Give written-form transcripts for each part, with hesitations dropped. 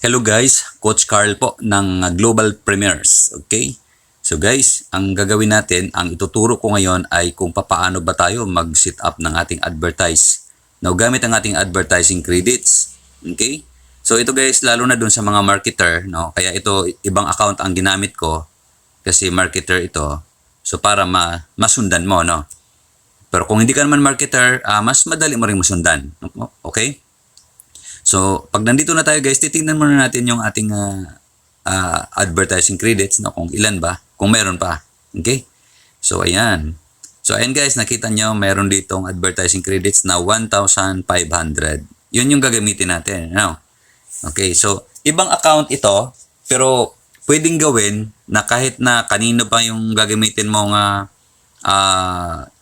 Hello guys, Coach Carl po ng Global Premiers. Okay? So guys, ang gagawin natin, ang ituturo ko ngayon ay kung paano ba tayo mag-set up ng ating advertise. Now, gamit ang ating advertising credits. Okay? So ito guys, lalo na dun sa mga marketer, no? Kaya ito, ibang account ang ginamit ko kasi marketer ito. So para masundan mo, no? Pero kung hindi ka naman marketer, mas madali mo rin masundan. Okay? So, pag nandito na tayo guys, titingnan muna natin yung ating advertising credits, no? Kung ilan ba, kung meron pa. Okay? So, ayan. So, ayan guys, nakita nyo, meron ditong advertising credits na 1,500. Yun yung gagamitin natin. No? Okay, so, ibang account ito, pero pwedeng gawin na kahit na kanino pa yung gagamitin mo nga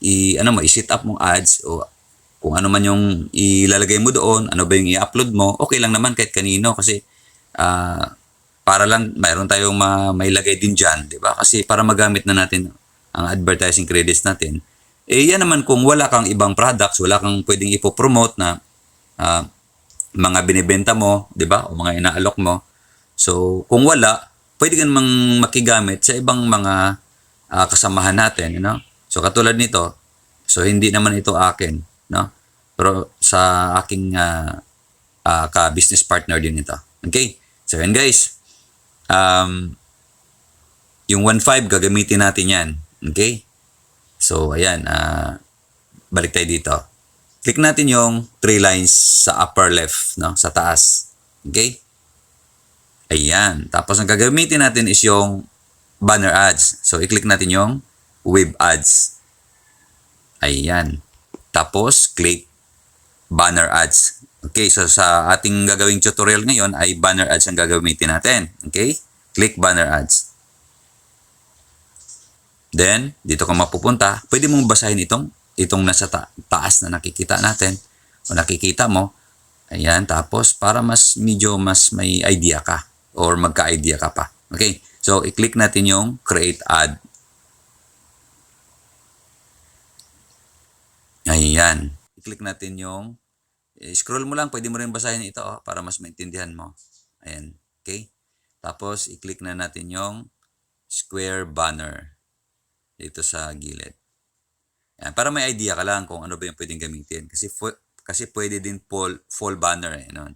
i-set up mong ads o kung ano man yung ilalagay mo doon, ano ba yung i-upload mo, okay lang naman kahit kanino kasi para lang mayroon tayong mailagay din dyan, di ba? Kasi para magamit na natin ang advertising credits natin. Eh yan naman kung wala kang ibang products, wala kang pwedeng ipopromote na mga binibenta mo, di ba? O mga inaalok mo. So kung wala, pwede ka namang makigamit sa ibang mga kasamahan natin, you know? So katulad nito, so hindi naman ito akin, no? Pero sa aking ka-business partner din ito. Okay? So yan guys. Yung 1.5 gagamitin natin yan. Okay? So ayan, balik tayo dito. Click natin yung 3 lines sa upper left, no? Sa taas. Okay? Ayan. Tapos ang gagamitin natin is yung banner ads. So i-click natin yung web ads. Ayan. Tapos click banner ads. Okay, so sa ating gagawing tutorial ngayon ay banner ads ang gagamitin natin. Okay? Click banner ads. Then, dito ka mapupunta. Pwede mong basahin itong nasa taas na nakikita natin o nakikita mo. Ayan, tapos para medyo mas may idea ka or magka-idea ka pa. Okay? So, i-click natin yung create ad. Ayan. I-click natin yung scroll mo lang, pwede mo rin basahin ito para mas maintindihan mo. Ayan. Okay? Tapos, i-click na natin yung square banner dito sa gilid. Ayan. Para may idea ka lang kung ano ba yung pwedeng gamitin. Kasi pwede din full banner eh. No?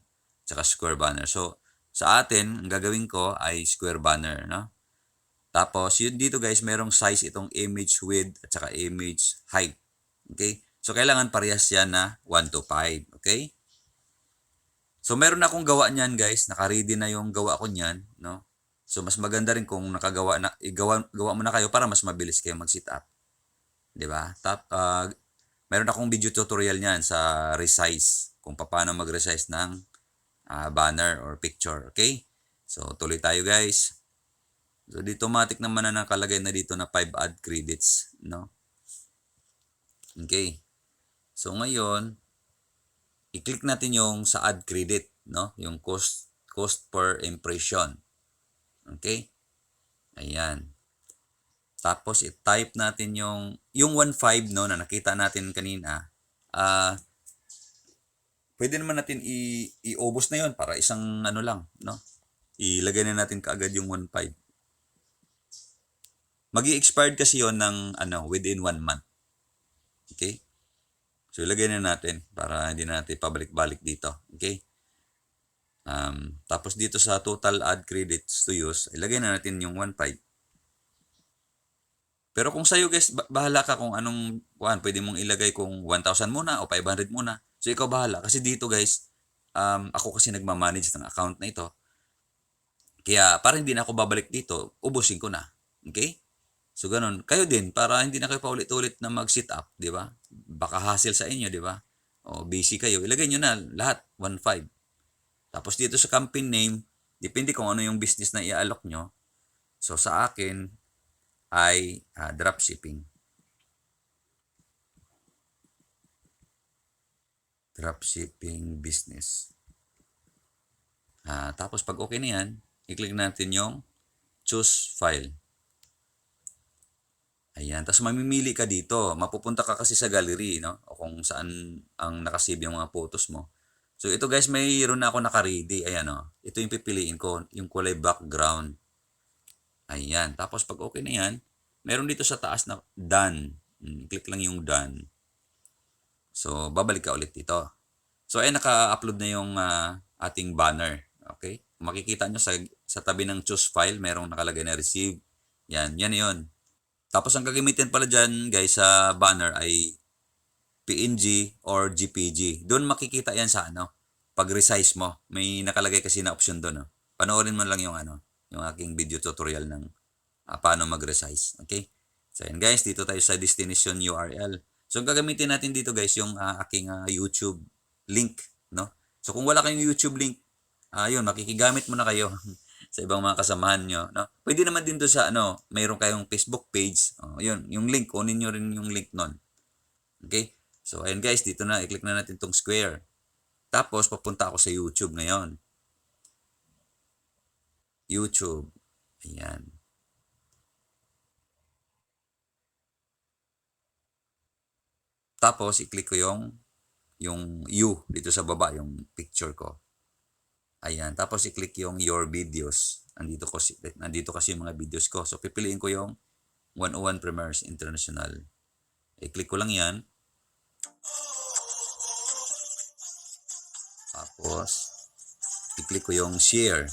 Tsaka square banner. So, sa atin, ang gagawin ko ay square banner. No? Tapos, yun dito guys, merong size itong image width at saka image height. Okay? So, kailangan parehas yan na 1 to 5. Okay? So, meron akong gawa niyan, guys. Naka-ready na yung gawa ko niyan. No? So, mas maganda rin kung gawa mo na kayo para mas mabilis kayo mag-set up. Diba? Meron akong video tutorial niyan sa resize. Kung paano mag-resize ng banner or picture. Okay? So, tuloy tayo, guys. So, dito automatic naman na nakalagay na dito na 5 ad credits. No? Okay. So ngayon, i-click natin yung sa add credit, no? Yung cost per impression. Okay? Ayan. Tapos i-type natin yung 1.5 no na nakita natin kanina. Pwede naman natin i-ubos na yon para isang ano lang, no? Ilagay na natin kaagad yung 1.5. Magi-expired kasi yon ng within 1 month. Okay? So, ilagay na natin para hindi natin pabalik-balik dito. Okay? Tapos dito sa total ad credits to use, ilagay na natin yung 1.5. Pero kung sa'yo guys, bahala ka kung anong pwede mong ilagay kung 1,000 muna o 500 muna. So, ikaw bahala. Kasi dito guys, ako kasi nagmamanage ng account na ito. Kaya para hindi na ako babalik dito, ubusin ko na. Okay? So, ganun. Kayo din, para hindi na kayo paulit-ulit na mag-sit up, di ba? Baka hassle sa inyo, di ba? O, busy kayo. Ilagay nyo na lahat, 1.5. Tapos dito sa campaign name, depende kung ano yung business na i-alok nyo. So, sa akin ay dropshipping. Dropshipping business. Tapos, pag okay na yan, i-click natin yung choose file. Ayan. Tapos mamimili ka dito. Mapupunta ka kasi sa gallery, no? O kung saan ang nakasave yung mga photos mo. So ito guys, mayroon na ako naka-ready. Ayan o. Ito yung pipiliin ko, yung kulay background. Ayan. Tapos pag okay na yan, meron dito sa taas na done. Click lang yung done. So babalik ka ulit dito. So ayan, naka-upload na yung ating banner. Okay? Makikita nyo sa tabi ng choose file, merong nakalagay na receive. Yan yun. Tapos ang gagamitin pala dyan guys sa banner ay PNG or GPG. Doon makikita yan sa pag resize mo. May nakalagay kasi na option doon. Panoorin mo lang yung yung aking video tutorial ng paano mag-resize. Okay? So yan guys, dito tayo sa destination URL. So ang gagamitin natin dito guys yung aking YouTube link, no? So kung wala kayong YouTube link, yun, makikigamit mo na kayo sa ibang mga kasamahan nyo, no? Pwede naman din doon sa mayroon kayong Facebook page. Yun, yung link, kunin nyo rin yung link nun. Okay? So ayun guys, dito na, i-click na natin tong square. Tapos papunta ako sa YouTube ngayon. YouTube. Ayan. Tapos i-click ko yung U dito sa baba, yung picture ko. Ayan. Tapos i-click yung your videos. Nandito kasi yung mga videos ko. So pipiliin ko yung 101 Premiers International. I-click ko lang yan. Tapos i-click ko yung share.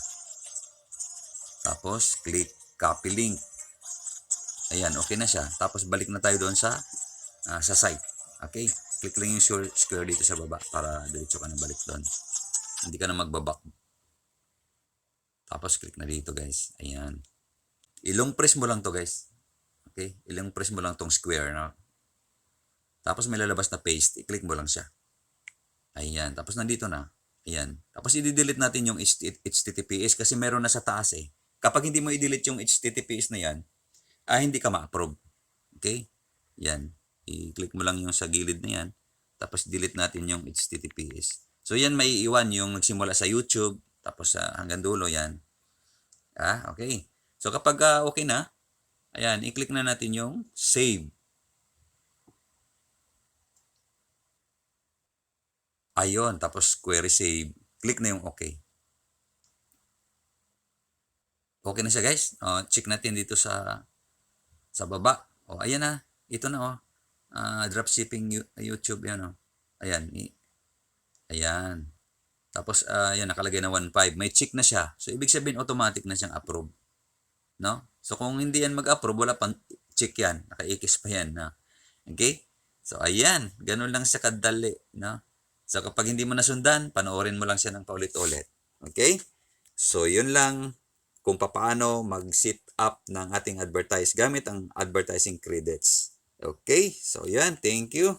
Tapos click copy link. Ayan, okay na siya. Tapos balik na tayo doon sa site. Okay? Click lang yung square dito sa baba para diretso ka na balik doon. Hindi ka na magbabak. Tapos click na dito guys. Ayan. Ilong press mo lang to guys. Okay? Ilong press mo lang tong square. No? Tapos may lalabas na paste. I-click mo lang siya. Ayan. Tapos nandito na. Ayan. Tapos i-delete natin yung HTTPS kasi meron na sa taas eh. Kapag hindi mo i-delete yung HTTPS na yan, hindi ka ma-approve. Okay? Yan. I-click mo lang yung sa gilid na yan. Tapos delete natin yung HTTPS. So yan maiiwan yung nagsimula sa YouTube. Tapos hanggang dulo yan. Okay. So kapag okay na, ayan, i-click na natin yung save. Ayun. Tapos query save. Click na yung okay. Okay na siya guys. Check natin dito sa baba. Ayan na. Ito na dropshipping YouTube yan Ayan. Ayan. Tapos yan nakalagay na 1.5. May check na siya. So ibig sabihin automatic na siyang approve. No? So kung hindi yan mag-approve, wala pang check yan. Naka-ikis pa yan. No? Okay? So ayan. Ganun lang siya kadali. No? So kapag hindi mo nasundan, panoorin mo lang siya ng paulit-ulit. Okay? So yun lang kung paano mag-set up ng ating advertise gamit ang advertising credits. Okay? So yan. Thank you.